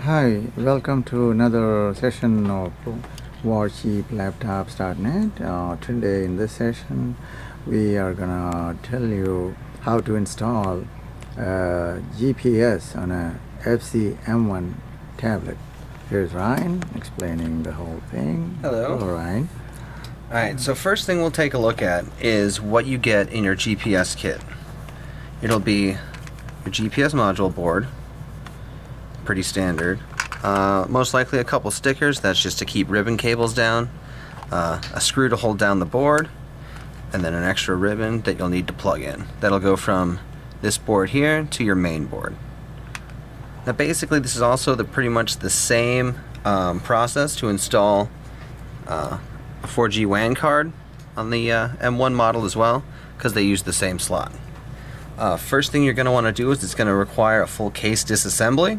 Hi, welcome to another session of warcheaplaptops.net. Today in this session we are gonna tell you how to install GPS on a FC M1 tablet. Here's Ryan explaining the whole thing. Hello. Hello, Ryan. Alright, so first thing we'll take a look at is what you get in your GPS kit. It'll be your GPS module board, pretty standard. Most likely a couple stickers, that's just to keep ribbon cables down, a screw to hold down the board, and then an extra ribbon that you'll need to plug in. That'll go from this board here to your main board. Now basically this is also pretty much the same process to install a 4G WAN card on the M1 model as well, because they use the same slot. First thing you're going to want to do is it's going to require a full case disassembly.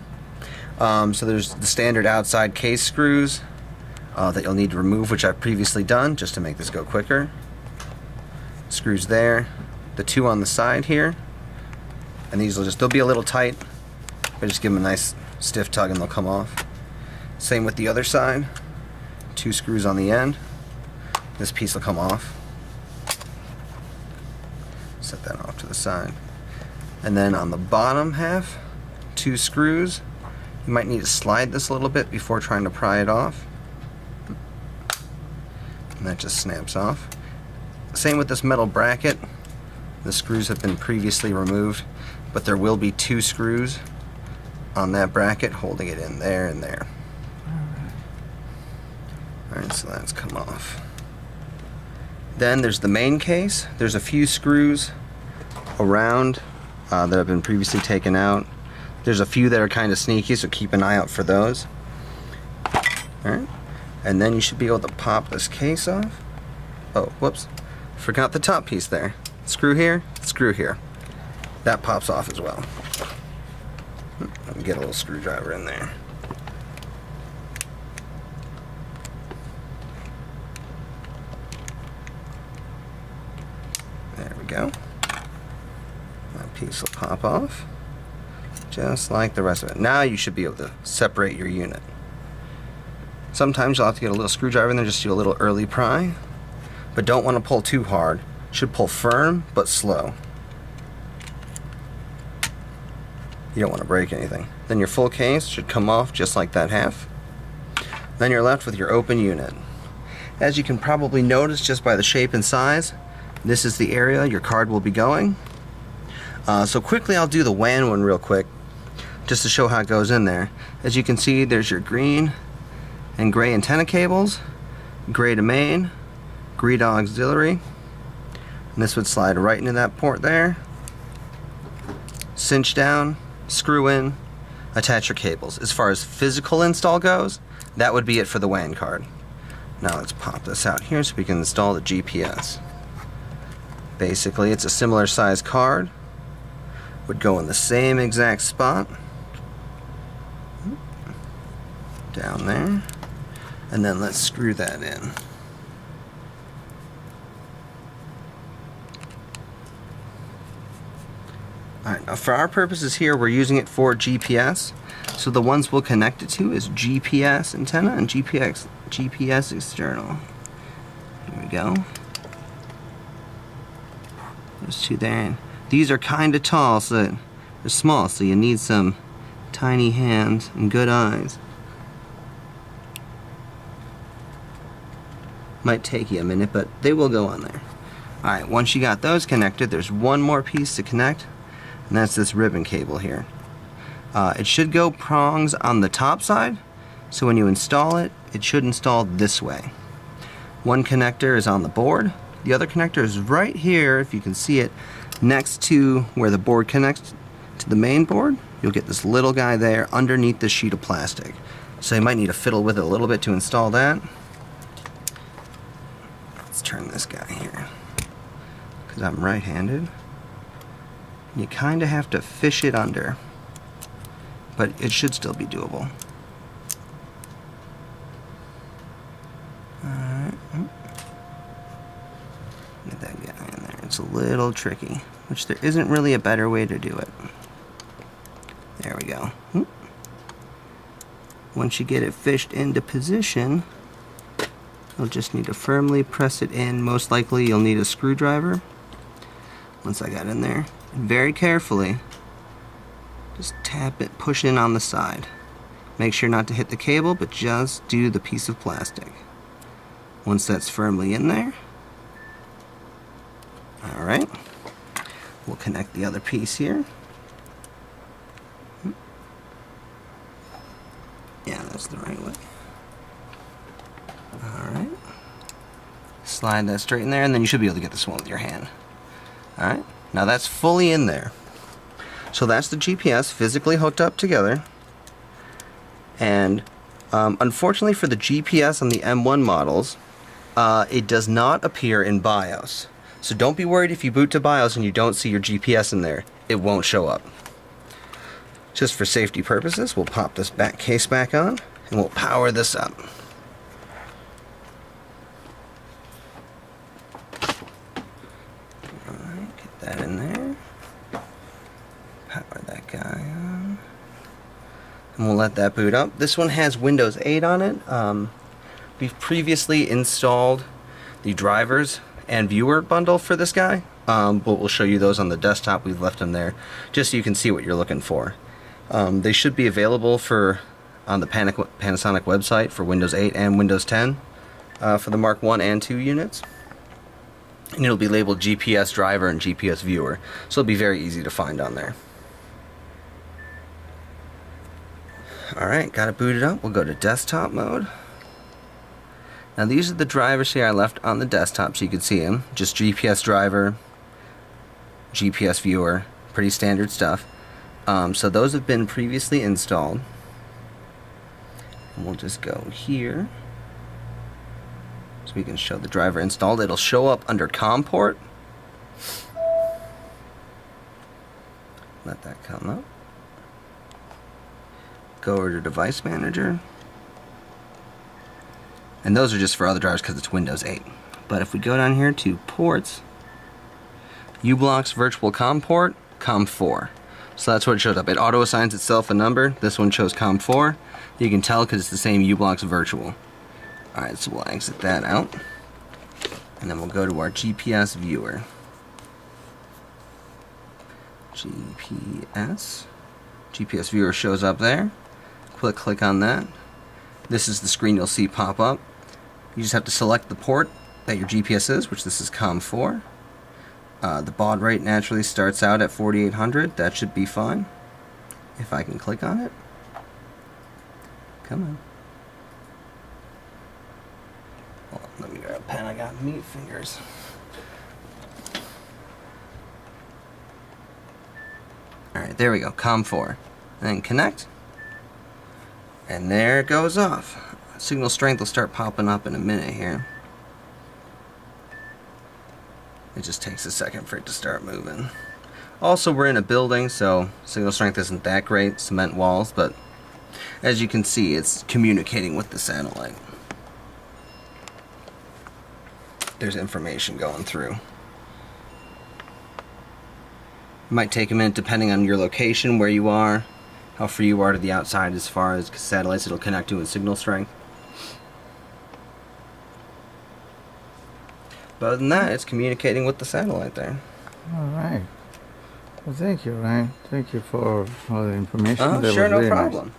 So there's the standard outside case screws that you'll need to remove, which I've previously done just to make this go quicker. Screws there, the two on the side here, and these they'll be a little tight, but just give them a nice stiff tug and they'll come off. Same with the other side, two screws on the end. This piece will come off. Set that off to the side. And then on the bottom half, two screws. You might need to slide this a little bit before trying to pry it off. And that just snaps off. Same with this metal bracket. The screws have been previously removed, but there will be two screws on that bracket holding it in there and there. Alright, so that's come off. Then there's the main case. There's a few screws around that have been previously taken out. There's a few that are kind of sneaky, so keep an eye out for those. Alright, and then you should be able to pop this case off. Oh, whoops, forgot the top piece there. Screw here, screw here. That pops off as well. Let me get a little screwdriver in there. There we go. That piece will pop off, just like the rest of it. Now you should be able to separate your unit. Sometimes you'll have to get a little screwdriver in there just to do a little early pry, but don't want to pull too hard. Should pull firm but slow. You don't want to break anything. Then your full case should come off just like that half. Then you're left with your open unit. As you can probably notice just by the shape and size, this is the area your card will be going. So quickly I'll do the WAN one real quick just to show how it goes in there. As you can see, there's your green and gray antenna cables, gray to main, green to auxiliary, and this would slide right into that port there. Cinch down, screw in, attach your cables. As far as physical install goes, that would be it for the WAN card. Now let's pop this out here so we can install the GPS. Basically, it's a similar size card. Would go in the same exact spot. Down there. And then let's screw that in. Alright, now for our purposes here, we're using it for GPS. So the ones we'll connect it to is GPS antenna and GPS external. Here we go. Those two there. These are kind of tall, so they're small, so you need some tiny hands and good eyes. Might take you a minute, but they will go on there. Alright, once you got those connected, there's one more piece to connect, and that's this ribbon cable here. It should go prongs on the top side, so when you install it, it should install this way. One connector is on the board. The other connector is right here, if you can see it, next to where the board connects to the main board. You'll get this little guy there underneath the sheet of plastic. So you might need to fiddle with it a little bit to install that. Let's turn this guy here, because I'm right-handed. You kind of have to fish it under, but it should still be doable. Alright. Get that guy in there. It's a little tricky, which there isn't really a better way to do it. There we go. Once you get it fished into position, you'll just need to firmly press it in. Most likely you'll need a screwdriver. Once I got in there, and very carefully, just tap it, push in on the side. Make sure not to hit the cable, but just do the piece of plastic. Once that's firmly in there, alright, we'll connect the other piece here. Yeah, that's the right way. Alright. Slide that straight in there, and then you should be able to get this one with your hand. Alright, now that's fully in there. So that's the GPS physically hooked up together. And unfortunately for the GPS on the M1 models, it does not appear in BIOS. So don't be worried if you boot to BIOS and you don't see your GPS in there. It won't show up. Just for safety purposes, we'll pop this back case back on and we'll power this up. Alright, get that in there. Power that guy on. And we'll let that boot up. This one has Windows 8 on it. We've previously installed the drivers and viewer bundle for this guy, but we'll show you those on the desktop. We've left them there just so you can see what you're looking for. They should be available on the Panasonic website for Windows 8 and Windows 10 for the Mark 1 and 2 units. And it'll be labeled GPS driver and GPS viewer, so it'll be very easy to find on there. Alright, got it booted up. We'll go to desktop mode. Now these are the drivers here I left on the desktop so you can see them. Just GPS driver, GPS viewer, pretty standard stuff. So those have been previously installed. And we'll just go here so we can show the driver installed. It'll show up under COM port. Let that come up. Go over to device manager. And those are just for other drivers because it's Windows 8. But if we go down here to ports, uBlock's virtual COM port, COM4. So that's what it shows up. It auto assigns itself a number. This one shows COM4. You can tell because it's the same uBlock's virtual. Alright, so we'll exit that out. And then we'll go to our GPS viewer. GPS viewer shows up there. Click on that. This is the screen you'll see pop up. You just have to select the port that your GPS is, which this is COM4. The baud rate naturally starts out at 4800. That should be fine. If I can click on it. Come on. Hold on, let me grab a pen. I got meat fingers. Alright, there we go. COM4. And then connect. And there it goes off. Signal strength will start popping up in a minute here. It just takes a second for it to start moving. Also, we're in a building, so signal strength isn't that great, cement walls, but as you can see, it's communicating with the satellite. There's information going through. It might take a minute depending on your location, where you are, how far you are to the outside as far as satellites it'll connect to with signal strength. But other than that, it's communicating with the satellite there. Alright. Well, thank you, Ryan. Thank you for all the information. Sure, no problem.